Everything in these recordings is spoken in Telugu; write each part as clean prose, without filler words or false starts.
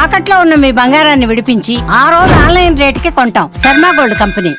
తాకట్లో ఉన్న మీ బంగారాన్ని విడిపించి ఆ రోజు ఆన్లైన్ రేటుకి కొంటాం. Sharma gold company.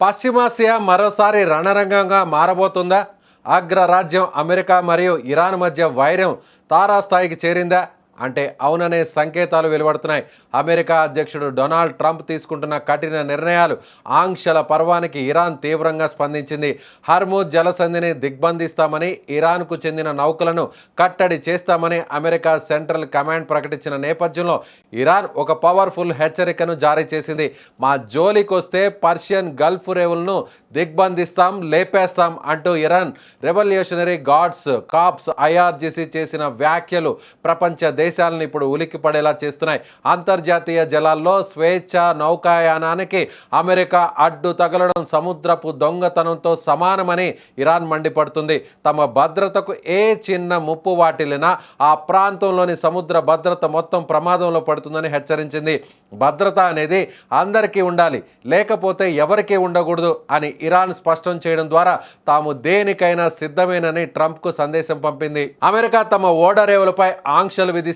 పశ్చిమాసియా మరోసారి రణరంగంగా మారబోతుందా? అగ్రరాజ్యం అమెరికా మరియు ఇరాన్ మధ్య వైరం తారాస్థాయికి చేరిందా అంటే అవుననే సంకేతాలు వెలువడుతున్నాయి. అమెరికా అధ్యక్షుడు డొనాల్డ్ ట్రంప్ తీసుకుంటున్న కఠిన నిర్ణయాలు, ఆంక్షల పర్వానికి ఇరాన్ తీవ్రంగా స్పందించింది. హర్మూజ్ జలసంధిని దిగ్బంధిస్తామని, ఇరాన్కు చెందిన నౌకలను కట్టడి చేస్తామని అమెరికా సెంట్రల్ కమాండ్ ప్రకటించిన నేపథ్యంలో ఇరాన్ ఒక పవర్ఫుల్ హెచ్చరికను జారీ చేసింది. మా జోలికొస్తే పర్షియన్ గల్ఫ్ రేవులను దిగ్బంధిస్తాం, లేపేస్తాం అంటూ Iran Revolutionary Guards Corps IRGC చేసిన వ్యాఖ్యలు ప్రపంచ దేశాలను ఇప్పుడు ఉలిక్కి పడేలా చేస్తున్నాయి. అంతర్జాతీయ జలాల్లో స్వేచ్ఛ నౌకాయానానికి అమెరికా అడ్డు తగలడం సముద్రపు దొంగతనంతో సమానమని ఇరాన్ మండిపడుతుంది. తమ భద్రతకు ఏ చిన్న ముప్పు వాటిల్లినా ఆ ప్రాంతంలోని సముద్ర భద్రత మొత్తం ప్రమాదంలో పడుతుందని హెచ్చరించింది. భద్రత అనేది అందరికీ ఉండాలి, లేకపోతే ఎవరికీ ఉండకూడదు అని ఇరాన్ స్పష్టం చేయడం ద్వారా తాము దేనికైనా సిద్ధమేనని ట్రంప్కు సందేశం పంపింది. అమెరికా తమ ఓడరేవులపై ఆంక్షలు విధిస్తే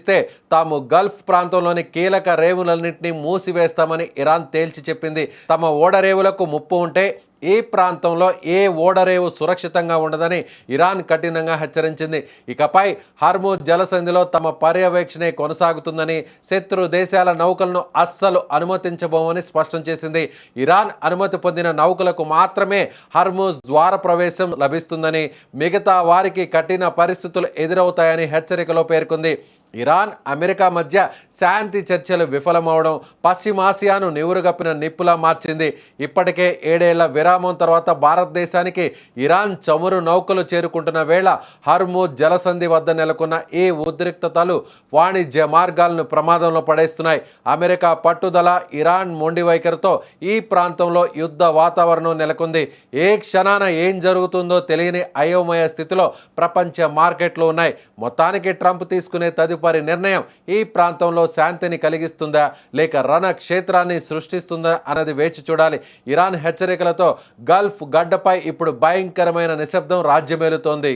తాము గల్ఫ్ ప్రాంతంలోని కీలక రేవులన్నింటినీ మూసివేస్తామని ఇరాన్ తేల్చి చెప్పింది. తమ ఓడరేవులకు ముప్పు ఉంటే ఈ ప్రాంతంలో ఏ ఓడరేవు సురక్షితంగా ఉండదని ఇరాన్ కఠినంగా హెచ్చరించింది. ఇకపై హర్మూజ్ జలసంధిలో తమ పర్యవేక్షణే కొనసాగుతుందని, శత్రు దేశాల నౌకలను అస్సలు అనుమతించబోమని స్పష్టం చేసింది. ఇరాన్ అనుమతి పొందిన నౌకలకు మాత్రమే హర్మూజ్ ద్వార ప్రవేశం లభిస్తుందని, మిగతా వారికి కఠిన పరిస్థితులు ఎదురవుతాయని హెచ్చరికలో పేర్కొంది. ఇరాన్ అమెరికా మధ్య శాంతి చర్చలు విఫలమవడం పశ్చిమాసియాను నివురుగప్పిన నిప్పులా మార్చింది. ఇప్పటికే 7 ఏళ్ల విరామం తర్వాత భారతదేశానికి ఇరాన్ చమురు నౌకలు చేరుకుంటున్న వేళ హర్మూజ్ జలసంధి వద్ద నెలకొన్న ఈ ఉద్రిక్తతలు వాణిజ్య మార్గాలను ప్రమాదంలో పడేస్తున్నాయి. అమెరికా పట్టుదల, ఇరాన్ మొండి వైఖరితో ఈ ప్రాంతంలో యుద్ధ వాతావరణం నెలకొంది. ఏ క్షణాన ఏం జరుగుతుందో తెలియని అయోమయ స్థితిలో ప్రపంచ మార్కెట్లు ఉన్నాయి. మొత్తానికి ట్రంప్ తీసుకునే తదుపరి నిర్ణయం ఈ ప్రాంతంలో శాంతిని కలిగిస్తుందా లేక రణ క్షేత్రాన్ని సృష్టిస్తుందా అన్నది వేచి చూడాలి. ఇరాన్ హెచ్చరికలతో గల్ఫ్ గడ్డపై ఇప్పుడు భయంకరమైన నిశ్శబ్దం రాజ్యమేలుతోంది.